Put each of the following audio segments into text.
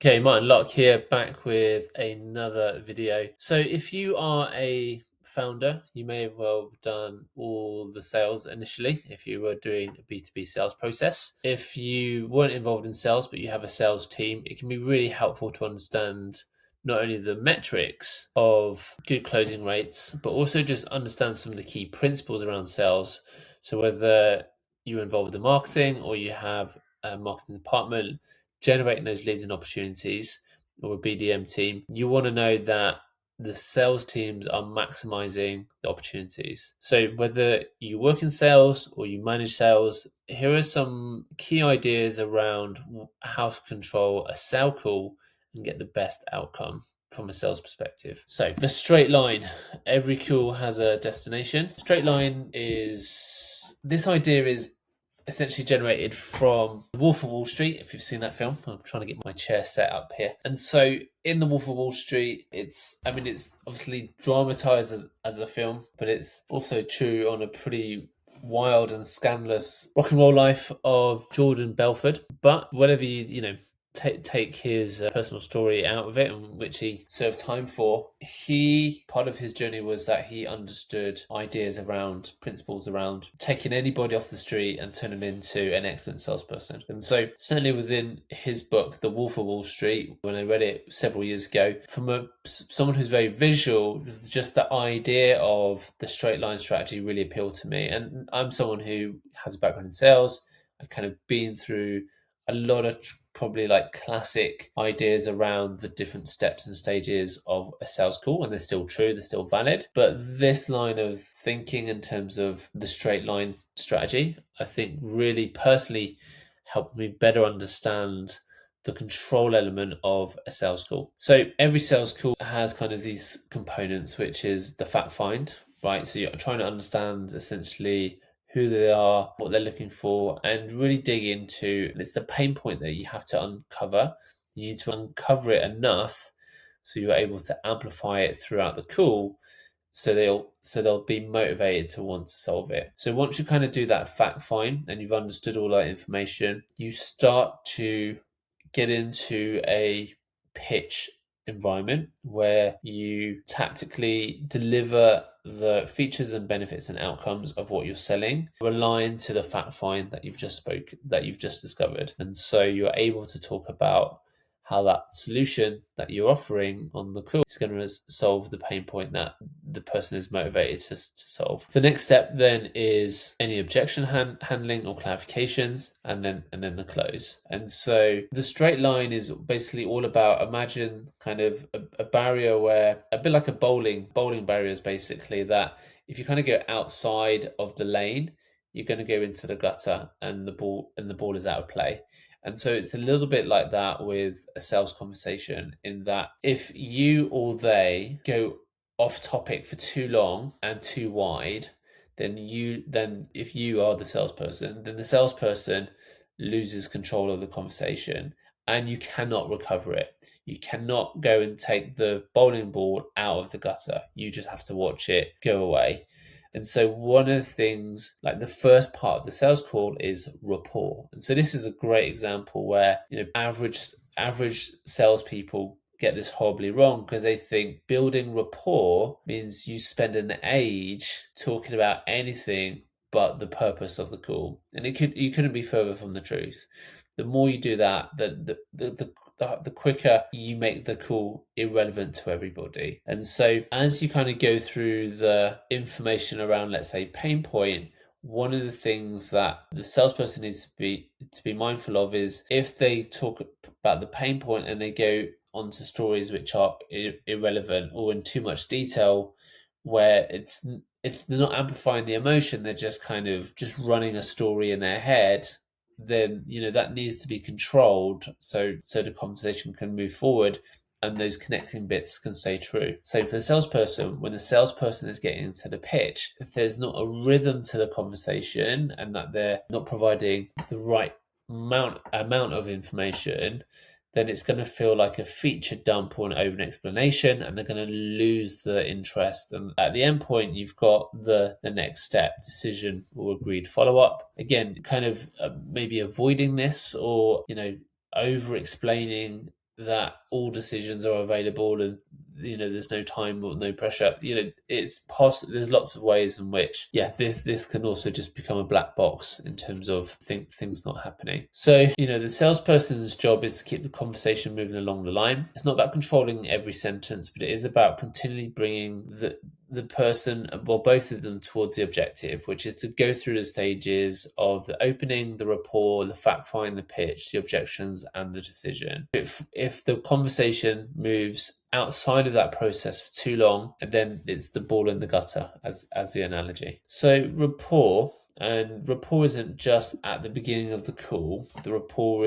Okay, Martin Locke here, back with another video. So if you are a founder, you may have well done all the sales initially if you were doing a B2B sales process. If you weren't involved in sales, but you have a sales team, it can be really helpful to understand not only the metrics of good closing rates, but also just understand some of the key principles around sales. So whether you're involved in marketing or you have a marketing department, generating those leads and opportunities, or a BDM team, you want to know that the sales teams are maximizing the opportunities. So whether you work in sales or you manage sales, here are some key ideas around how to control a sale call and get the best outcome from a sales perspective. So the straight line, every call has a destination. Straight line this idea is essentially generated from The Wolf of Wall Street, if you've seen that film. I'm trying to get my chair set up here. And so in The Wolf of Wall Street, it's obviously dramatized as a film, but it's also true on a pretty wild and scandalous rock and roll life of Jordan Belfort. But whatever take his personal story out of it, and which he served time for, part of his journey was that he understood ideas around principles around taking anybody off the street and turn them into an excellent salesperson. And so certainly within his book, The Wolf of Wall Street, when I read it several years ago, from someone who's very visual, just the idea of the straight line strategy really appealed to me. And I'm someone who has a background in sales. I've kind of been through a lot of probably like classic ideas around the different steps and stages of a sales call, and they're still true, they're still valid. But this line of thinking in terms of the straight line strategy, I think really personally helped me better understand the control element of a sales call. So every sales call has kind of these components, which is the fact find, right? So you're trying to understand essentially who they are, what they're looking for, and really dig into, it's the pain point that you have to uncover. You need to uncover it enough so you're able to amplify it throughout the call, so they'll be motivated to want to solve it. So once you kind of do that fact find and you've understood all that information, you start to get into a pitch environment where you tactically deliver the features and benefits and outcomes of what you're selling, relying to the fact find that you've just discovered. And so you're able to talk about how that solution that you're offering on the call is going to solve the pain point that the person is motivated to solve. The next step then is any objection handling or clarifications, and then the close. And so the straight line is basically all about, imagine kind of a barrier where, a bit like a bowling barriers, basically, that if you kind of go outside of the lane, you're going to go into the gutter and the ball is out of play. And so it's a little bit like that with a sales conversation, in that if you or they go off topic for too long and too wide, then if you are the salesperson, then the salesperson loses control of the conversation and you cannot recover it. You cannot go and take the bowling ball out of the gutter. You just have to watch it go away. And so one of the things, like the first part of the sales call, is rapport. And so this is a great example where, average salespeople get this horribly wrong, because they think building rapport means you spend an age talking about anything but the purpose of the call. And you couldn't be further from the truth. The more you do that, the quicker you make the call irrelevant to everybody. And so as you kind of go through the information around, let's say, pain point, one of the things that the salesperson needs to be mindful of is, if they talk about the pain point and they go onto stories which are irrelevant or in too much detail, where they're not amplifying the emotion, they're just kind of just running a story in their head, then that needs to be controlled so the conversation can move forward and those connecting bits can stay true. So for the salesperson, when the salesperson is getting into the pitch, if there's not a rhythm to the conversation and that they're not providing the right amount of information, then it's going to feel like a feature dump or an over explanation, and they're going to lose the interest. And at the end point, you've got the next step, decision or agreed follow-up. Again, kind of maybe avoiding this, or over explaining that all decisions are available and there's no time or no pressure. It's possible. There's lots of ways in which this can also just become a black box in terms of things not happening. So the salesperson's job is to keep the conversation moving along the line. It's not about controlling every sentence, but it is about continually bringing the person, well, both of them, towards the objective, which is to go through the stages of the opening, the rapport, the fact find, the pitch, the objections, and the decision. If the conversation moves outside of that process for too long, then it's the ball in the gutter, as the analogy. So rapport. And rapport isn't just at the beginning of the call. The rapport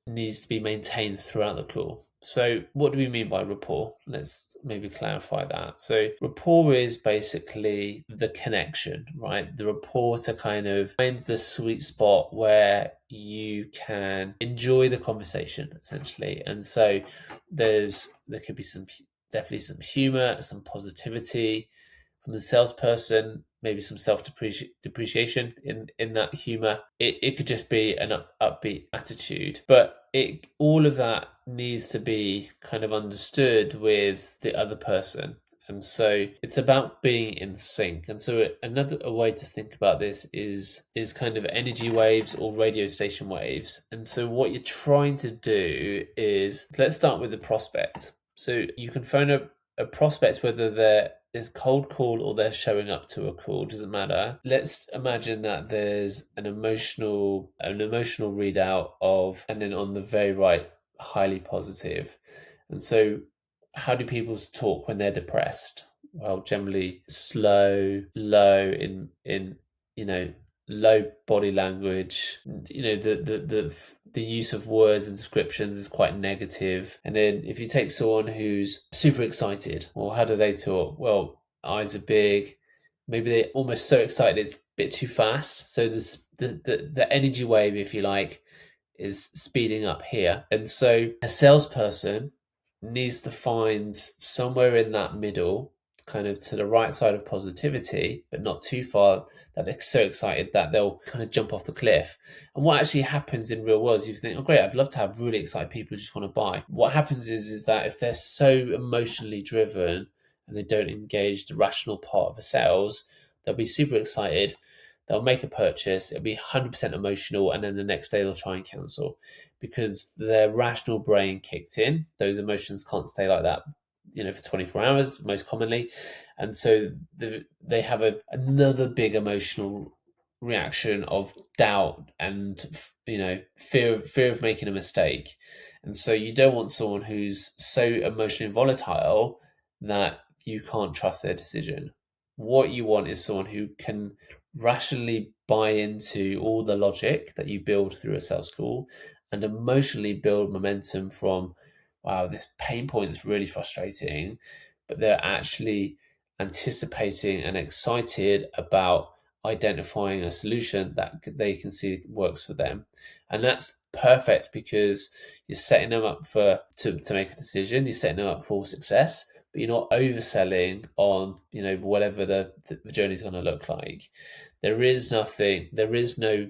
needs to be maintained throughout the call. So what do we mean by rapport? Let's maybe clarify that. So rapport is basically the connection, right? The rapport to kind of find the sweet spot where you can enjoy the conversation, essentially. And so there could be definitely some humor, some positivity from the salesperson, maybe some self-depreciation in that humor. It could just be an upbeat attitude, but all of that needs to be kind of understood with the other person. And so it's about being in sync. And so a way to think about this is kind of energy waves or radio station waves. And so what you're trying to do is, let's start with the prospect. So you can phone a prospect, whether they're cold call or they're showing up to a call, doesn't matter. Let's imagine that there's an emotional readout of, and then on the very right, highly positive. And so how do people talk when they're depressed? Well, generally slow, low in low body language. The use of words and descriptions is quite negative. And then if you take someone who's super excited, well, how do they talk? Well, eyes are big. Maybe they're almost so excited it's a bit too fast. So this the energy wave, if you like, is speeding up here. And so a salesperson needs to find somewhere in that middle, kind of to the right side of positivity, but not too far that they're so excited that they'll kind of jump off the cliff. And what actually happens in real world is you think, oh great, I'd love to have really excited people who just want to buy. What happens is that if they're so emotionally driven and they don't engage the rational part of the sales, they'll be super excited, they'll make a purchase, it'll be 100% emotional, and then the next day they'll try and cancel because their rational brain kicked in. Those emotions can't stay like that for 24 hours most commonly, and so they have another big emotional reaction of doubt and fear of making a mistake. And so you don't want someone who's so emotionally volatile that you can't trust their decision. What you want is someone who can rationally buy into all the logic that you build through a sales call and emotionally build momentum from, wow, this pain point is really frustrating, but they're actually anticipating and excited about identifying a solution that they can see works for them. And that's perfect because you're setting them up to make a decision, you're setting them up for success, but you're not overselling on whatever the journey is going to look like. There is no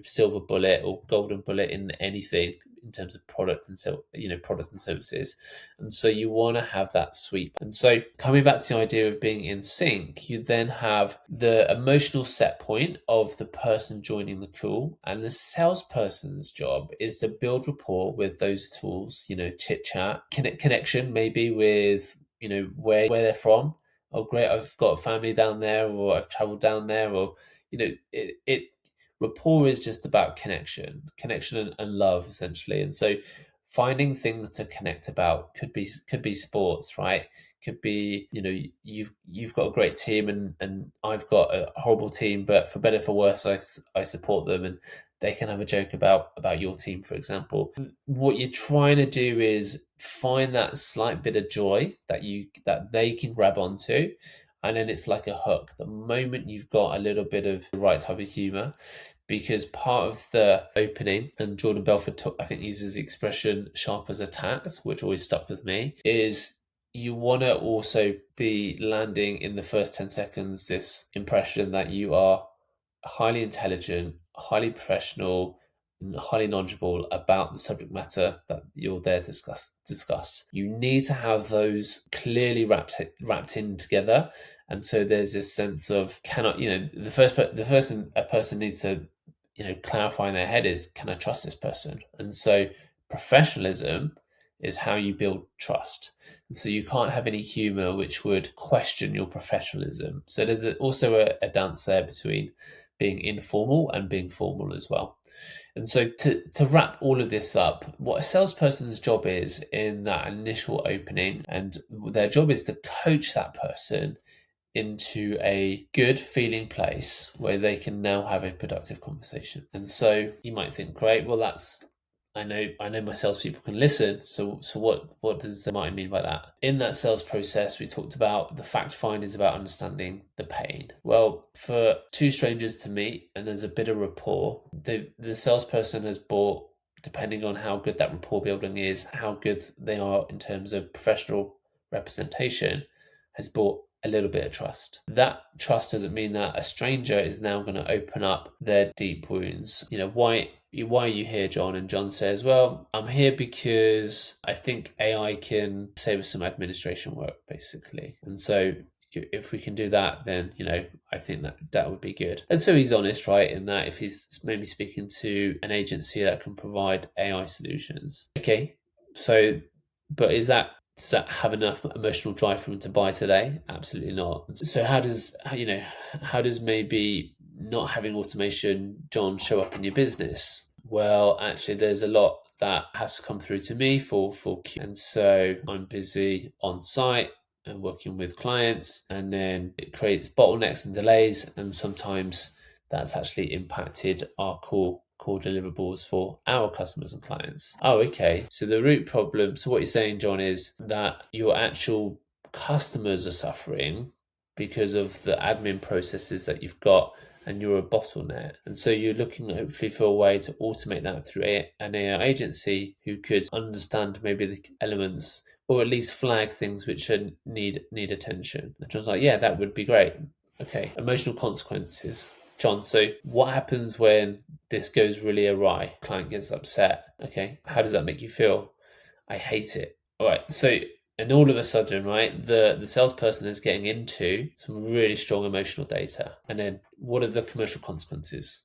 silver bullet or golden bullet in anything in terms of product and services. And so you want to have that sweep. And so coming back to the idea of being in sync, you then have the emotional set point of the person joining the call, and the salesperson's job is to build rapport with those tools, chit chat, connection maybe with where they're from. Oh great, I've got a family down there, or I've traveled down there, or rapport is just about connection and love, essentially. And so finding things to connect about could be sports, right? Could be you've got a great team and I've got a horrible team, but for better for worse I support them, and they can have a joke about your team, for example. What you're trying to do is find that slight bit of joy that they can grab onto, and then it's like a hook. The moment you've got a little bit of the right type of humor, because part of the opening, and Jordan Belfort I think uses the expression "sharp as a tack," which always stuck with me, is you want to also be landing in the first 10 seconds this impression that you are highly intelligent, highly professional, highly knowledgeable about the subject matter that you're there to discuss. You need to have those clearly wrapped in together, and so there's this sense of the first thing a person needs to clarify in their head is, can I trust this person? And so professionalism is how you build trust. And so you can't have any humor which would question your professionalism. So there's also a dance there between being informal and being formal as well. And so to wrap all of this up, what a salesperson's job is in that initial opening, and their job is to coach that person into a good feeling place where they can now have a productive conversation. And so you might think, great, well I know my salespeople can listen. So what does Martin mean by that? In that sales process, we talked about the fact find is about understanding the pain. Well, for two strangers to meet and there's a bit of rapport, the salesperson has bought, depending on how good that rapport building is, how good they are in terms of professional representation, has bought a little bit of trust. That trust doesn't mean that a stranger is now going to open up their deep wounds. Why are you here, John? And John says, well, I'm here because I think AI can save us some administration work, basically. And so if we can do that, then, I think that would be good. And so he's honest, right, in that if he's maybe speaking to an agency that can provide AI solutions. Okay, so, but does that have enough emotional drive for him to buy today? Absolutely not. So how does maybe not having automation, John, show up in your business? Well, actually, there's a lot that has to come through to me for Q. And so I'm busy on site and working with clients, and then it creates bottlenecks and delays, and sometimes that's actually impacted our core deliverables for our customers and clients. Oh, okay. So the root problem, so what you're saying, John, is that your actual customers are suffering because of the admin processes that you've got, and you're a bottleneck. And so you're looking hopefully for a way to automate that through an AI agency who could understand maybe the elements, or at least flag things which need attention. And John's like, yeah, that would be great. Okay, emotional consequences. John, so what happens when this goes really awry? Client gets upset. Okay, how does that make you feel? I hate it. All right, so, and all of a sudden, right, the salesperson is getting into some really strong emotional data. And then what are the commercial consequences?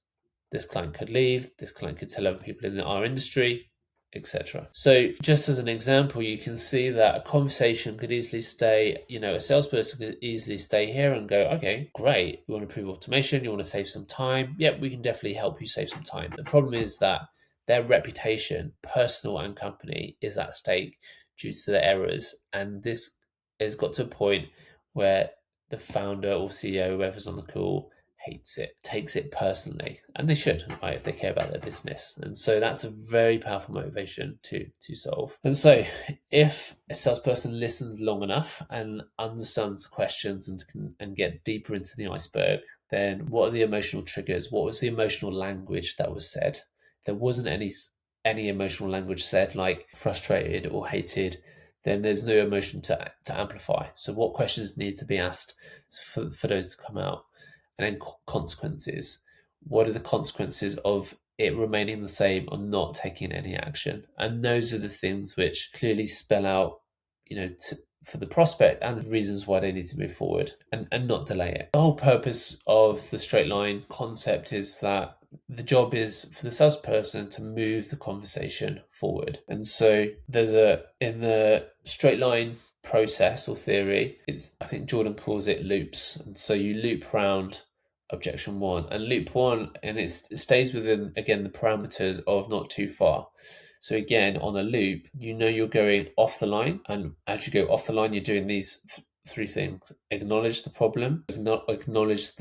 This client could leave, this client could tell other people in our industry, etc. So just as an example, you can see that a conversation could easily stay, a salesperson could easily stay here and go, okay, great. You want to improve automation, you want to save some time. Yep, we can definitely help you save some time. The problem is that their reputation, personal and company, is at stake due to the errors. And this has got to a point where the founder or CEO, whoever's on the call, hates it, takes it personally, and they should, right, if they care about their business. And so that's a very powerful motivation to solve. And so if a salesperson listens long enough and understands the questions and get deeper into the iceberg, then what are the emotional triggers? What was the emotional language that was said? If there wasn't any emotional language said, like frustrated or hated, then there's no emotion to amplify. So what questions need to be asked for those to come out? And then consequences. What are the consequences of it remaining the same or not taking any action? And those are the things which clearly spell out, for the prospect and the reasons why they need to move forward and not delay it. The whole purpose of the straight line concept is that the job is for the salesperson to move the conversation forward. And so in the straight line process or theory, I think Jordan calls it loops. And so you loop round objection one and loop one, and it stays within, again, the parameters of not too far. So again, on a loop, you're going off the line, and as you go off the line, you're doing these three things: acknowledge the problem, acknowledge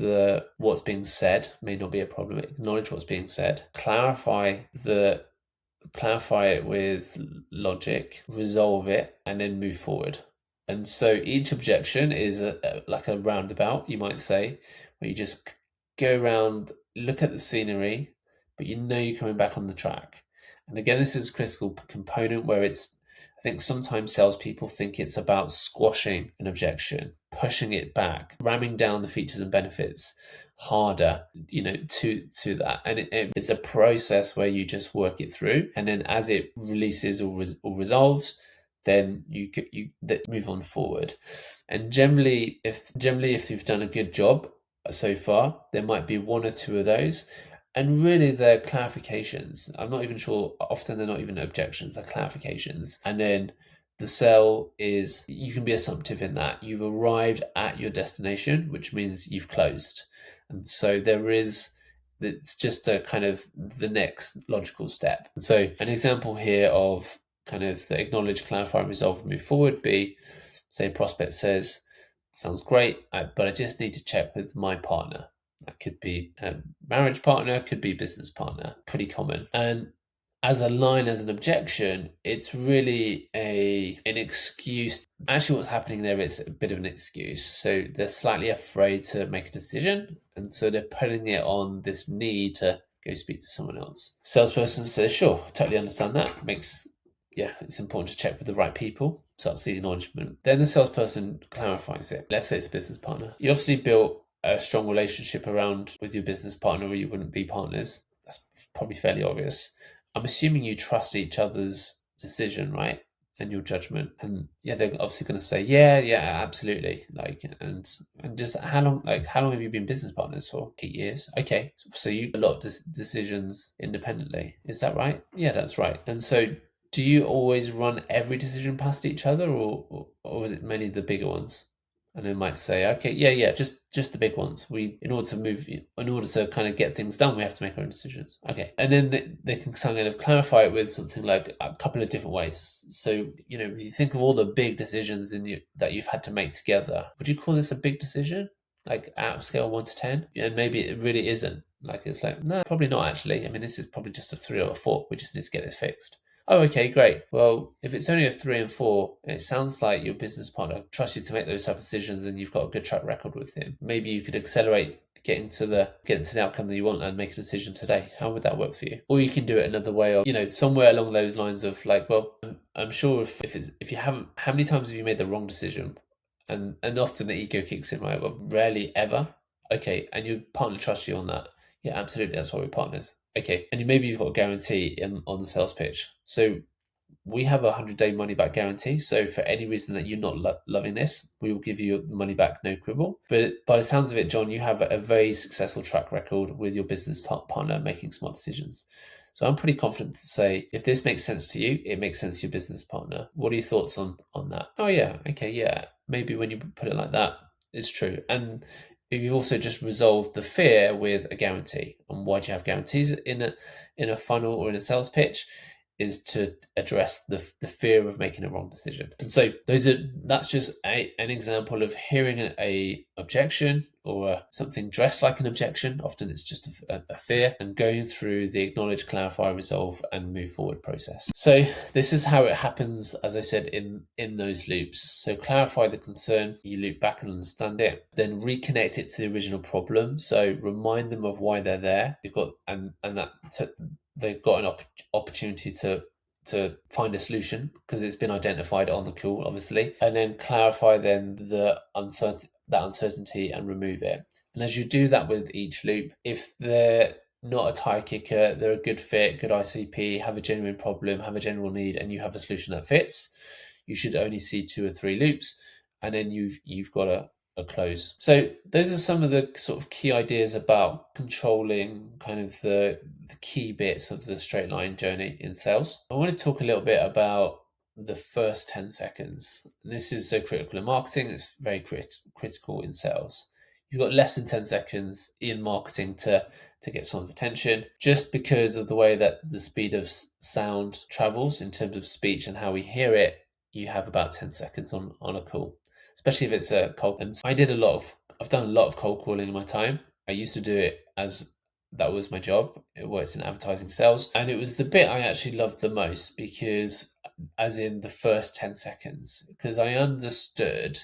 what's being said, may not be a problem, acknowledge what's being said, clarify it with logic, resolve it, and then move forward. And so each objection is like a roundabout, you might say, where you just go around, look at the scenery, but you're coming back on the track. And again, this is a critical component where it's I think sometimes salespeople think it's about squashing an objection, pushing it back, ramming down the features and benefits harder, to that. And it's a process where you just work it through, and then as it releases or resolves, then you move on forward. And generally if you've done a good job so far, there might be one or two of those. And really, they're clarifications. I'm not even sure. Often, they're not even objections, they're clarifications. And then the sell is, you can be assumptive in that. You've arrived at your destination, which means you've closed. And so it's just a kind of the next logical step. And so, an example here of kind of the acknowledge, clarify, resolve, move forward would be, say, a prospect says, sounds great, but I just need to check with my partner. That could be a marriage partner, could be business partner, pretty common. And as a line, as an objection, it's really an excuse. Actually, what's happening there is a bit of an excuse. So they're slightly afraid to make a decision, and so they're putting it on this need to go speak to someone else. Salesperson says, sure, totally understand that. It's important to check with the right people. So that's the acknowledgement. Then the salesperson clarifies it. Let's say it's a business partner. You obviously built a strong relationship with your business partner, or you wouldn't be partners. That's probably fairly obvious. I'm assuming you trust each other's decision, right? And your judgment. And they're obviously going to say, yeah, absolutely. And just how long have you been business partners for? 8 years. Okay. So you a lot of decisions independently. Is that right? Yeah, that's right. And so, do you always run every decision past each other, or is it mainly the bigger ones? And they might say, okay, just the big ones. In order to kind of get things done, we have to make our own decisions. Okay. And then they can kind of clarify it with something like a couple of different ways. So, if you think of all the big decisions that you've had to make together, would you call this a big decision? Like out of scale 1 to 10? And maybe it really isn't. It's like, no, probably not actually. I mean, this is probably just a 3 or a 4. We just need to get this fixed. Oh, okay, great. Well, if it's only a 3 and 4, it sounds like your business partner trusts you to make those type of decisions, and you've got a good track record with him. Maybe you could accelerate getting to the outcome that you want and make a decision today. How would that work for you? Or you can do it another way of, somewhere along those lines of I'm sure if you haven't, how many times have you made the wrong decision? And often the ego kicks in, right? Well, rarely ever. Okay, and your partner trusts you on that. Yeah, absolutely. That's why we're partners. Okay, and maybe you've got a guarantee on the sales pitch. So we have a 100-day money back guarantee. So for any reason that you're not loving this, we will give you the money back, no quibble. But by the sounds of it, John, you have a very successful track record with your business partner making smart decisions. So I'm pretty confident to say, if this makes sense to you, it makes sense to your business partner. What are your thoughts on that? Oh yeah, okay, yeah. Maybe when you put it like that, it's true. And you've also just resolved the fear with a guarantee. And why do you have guarantees in a funnel or in a sales pitch? Is to address the fear of making a wrong decision. And so that's just an example of hearing a objection or something dressed like an objection. Often it's just a fear, and going through the acknowledge, clarify, resolve, and move forward process. So this is how it happens, as I said, in those loops. So clarify the concern, you loop back and understand it, then reconnect it to the original problem. So remind them of why they're there. You've got they've got an opportunity to find a solution because it's been identified on the call, obviously, and then clarify that uncertainty and remove it. And as you do that with each loop, if they're not a tire kicker, they're a good fit, good ICP, have a genuine problem, have a general need, and you have a solution that fits, you should only see 2 or 3 loops, and then you've got a close. So those are some of the sort of key ideas about controlling kind of the key bits of the straight line journey in sales. I want to talk a little bit about the first 10 seconds. This is so critical in marketing. It's very critical in sales. You've got less than 10 seconds in marketing to get someone's attention, just because of the way that the speed of sound travels in terms of speech and how we hear it. You have about 10 seconds on a call, especially if it's a cold. And I've done a lot of cold calling in my time. I used to do it as that was my job. It worked in advertising sales. And it was the bit I actually loved the most, because as in the first 10 seconds, because I understood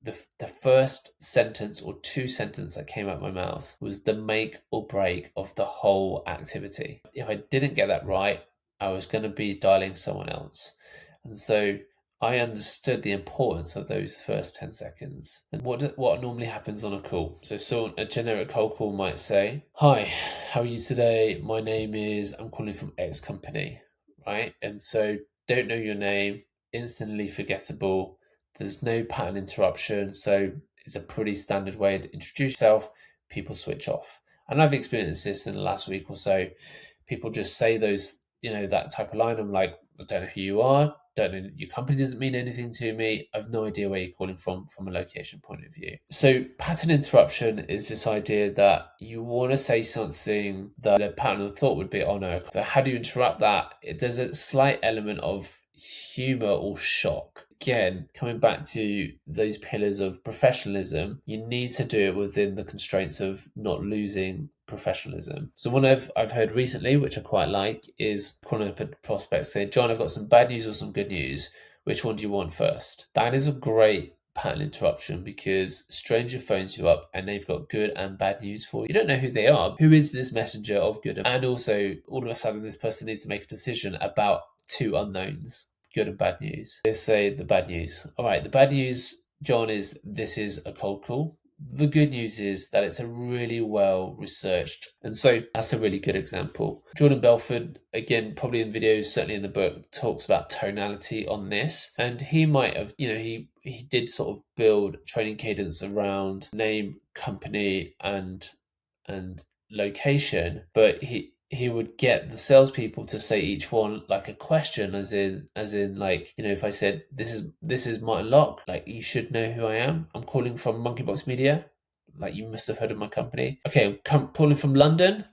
the first sentence or 2 sentences that came out of my mouth was the make or break of the whole activity. If I didn't get that right, I was going to be dialing someone else. And so I understood the importance of those first 10 seconds. And what normally happens on a call. So a generic cold call might say, "Hi, how are you today? My name is, I'm calling from X company," right? And so don't know your name, instantly forgettable. There's no pattern interruption. So it's a pretty standard way to introduce yourself. People switch off. And I've experienced this in the last week or so. People just say those, that type of line. I'm like, I don't know who you are. Don't know, your company doesn't mean anything to me. I've no idea where you're calling from a location point of view. So pattern interruption is this idea that you want to say something that the pattern of thought would be, oh no. So how do you interrupt that? There's a slight element of humor or shock. Again, coming back to those pillars of professionalism, you need to do it within the constraints of not losing professionalism. So one I've heard recently, which I quite like, is calling up a prospect saying, "John, I've got some bad news or some good news. Which one do you want first?" That is a great pattern interruption because a stranger phones you up and they've got good and bad news for you. You don't know who they are. Who is this messenger of good? And also, all of a sudden, this person needs to make a decision about two unknowns, good and bad news. They say the bad news. All right, the bad news, John, is this is a cold call. The good news is that it's a really well researched, and so that's a really good example. Jordan Belfort, again, probably in videos, certainly in the book, talks about tonality on this, and he might have, he did sort of build training cadence around name, company, and location, but he would get the salespeople to say each one like a question, as in like, if I said, this is Martin Locke, like, you should know who I am. I'm calling from Monkeybox Media, like, you must have heard of my company. Okay, I'm calling from London.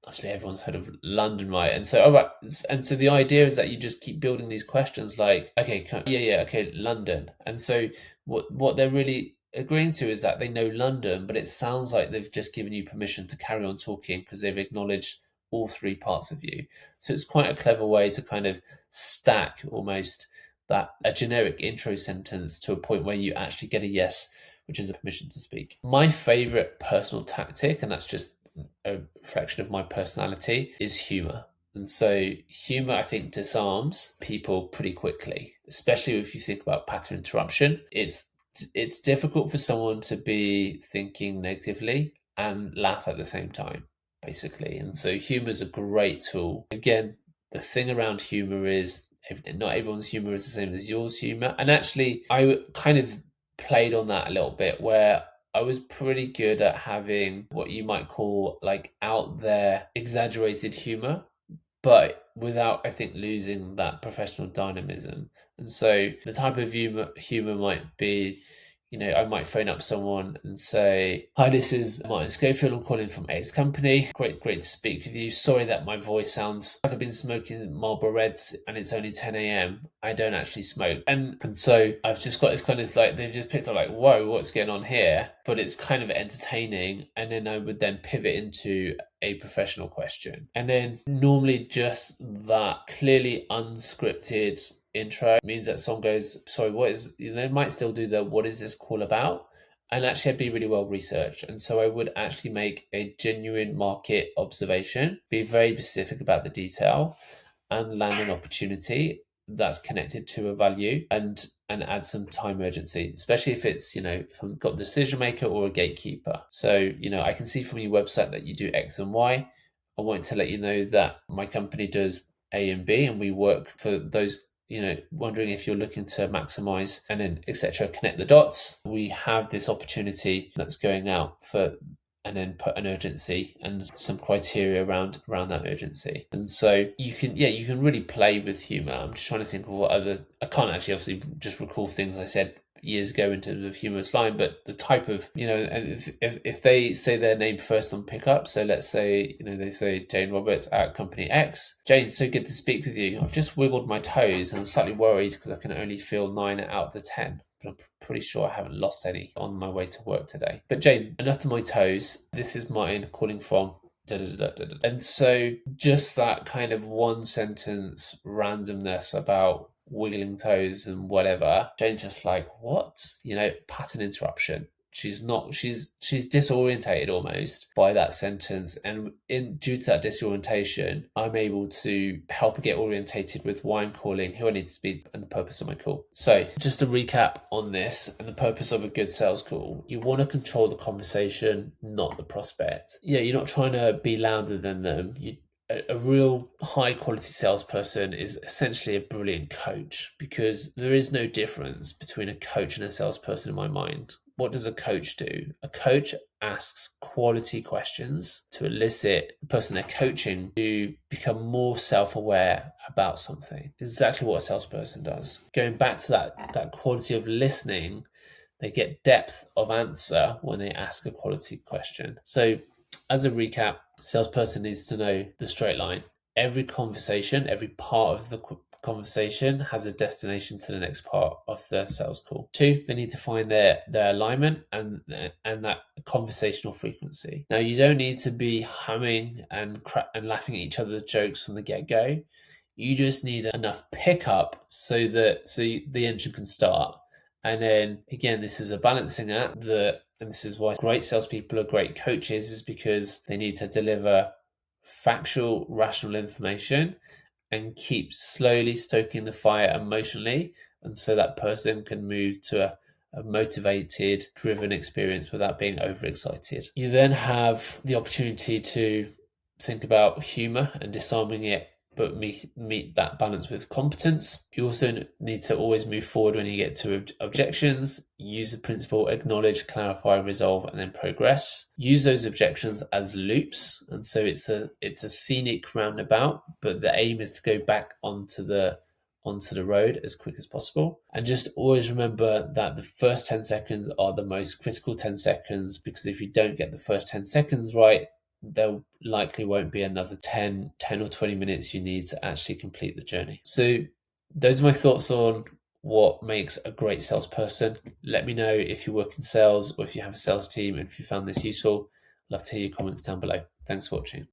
Obviously everyone's heard of London, right? And so, all right, and so the idea is that you just keep building these questions like, okay, okay, London. And so what they're really agreeing to is that they know London, but it sounds like they've just given you permission to carry on talking because they've acknowledged all three parts of you. So it's quite a clever way to kind of stack almost that a generic intro sentence to a point where you actually get a yes, which is a permission to speak. My favorite personal tactic, and that's just a reflection of my personality, is humor. And so humor, I think, disarms people pretty quickly, especially if you think about pattern interruption. It's difficult for someone to be thinking negatively and laugh at the same time, basically. And so humor is a great tool. Again, the thing around humor is not everyone's humor is the same as yours humor. And actually, I kind of played on that a little bit where I was pretty good at having what you might call like out there exaggerated humor, but without, I think, losing that professional dynamism. And so the type of humor might be, I might phone up someone and say, "Hi, this is Martin Schofield. I'm calling from Ace Company. Great to speak with you. Sorry that my voice sounds like I've been smoking Marlboro Reds and it's only 10 a.m. I don't actually smoke." And so I've just got this kind of like, they've just picked up like, whoa, what's going on here? But it's kind of entertaining. And then I would then pivot into a professional question. And then normally just that clearly unscripted intro means that someone goes, "Sorry, what is," they might still do the "what is this call about?" And actually I'd be really well researched. And so I would actually make a genuine market observation, be very specific about the detail, and land an opportunity that's connected to a value, and add some time urgency, especially if it's, if I've got the decision maker or a gatekeeper. So, I can see from your website that you do X and Y. I want to let you know that my company does A and B, and we work for those, wondering if you're looking to maximize, and then etc. Connect the dots. We have this opportunity that's going out for, and then put an urgency and some criteria around that urgency. And so you can really play with humor. I'm just trying to think of what other, I can't actually obviously just recall things I said years ago in terms of humorous line, but the type of, and if they say their name first on pickup, so let's say, they say Jane Roberts at company X. "Jane, so good to speak with you. I've just wiggled my toes and I'm slightly worried because I can only feel 9 out of the 10. But I'm pretty sure I haven't lost any on my way to work today. But Jane, enough of my toes. This is Martin calling from da, da, da, da, da." And so just that kind of one sentence randomness about wiggling toes and whatever, Jane's just like, what? Pattern interruption. She's not. She's disorientated almost by that sentence, and due to that disorientation, I'm able to help her get orientated with why I'm calling, who I need to speak to, and the purpose of my call. So, just to recap on this and the purpose of a good sales call, you want to control the conversation, not the prospect. Yeah, you're not trying to be louder than them. A real high quality salesperson is essentially a brilliant coach, because there is no difference between a coach and a salesperson in my mind. What does a coach do? A coach asks quality questions to elicit the person they're coaching to become more self-aware about something. Exactly what a salesperson does. Going back to that quality of listening, they get depth of answer when they ask a quality question. So as a recap, salesperson needs to know the straight line. Every conversation, every part of the conversation has a destination to the next part of the sales call. 2, they need to find their alignment and that conversational frequency. Now, you don't need to be humming and laughing at each other's jokes from the get-go. You just need enough pickup so the engine can start. And then again, this is a balancing act and this is why great salespeople are great coaches, is because they need to deliver factual, rational information and keep slowly stoking the fire emotionally, and so that person can move to a motivated, driven experience without being overexcited. You then have the opportunity to think about humor and disarming it, but meet that balance with competence. You also need to always move forward when you get to objections. Use the principle acknowledge, clarify, resolve, and then progress. Use those objections as loops, and so it's a scenic roundabout, but the aim is to go back onto the road as quick as possible. And just always remember that the first 10 seconds are the most critical 10 seconds, because if you don't get the first 10 seconds right, there likely won't be another 10 or 20 minutes you need to actually complete the journey. So those are my thoughts on what makes a great salesperson. Let me know if you work in sales or if you have a sales team, and if you found this useful. I'd love to hear your comments down below. Thanks for watching.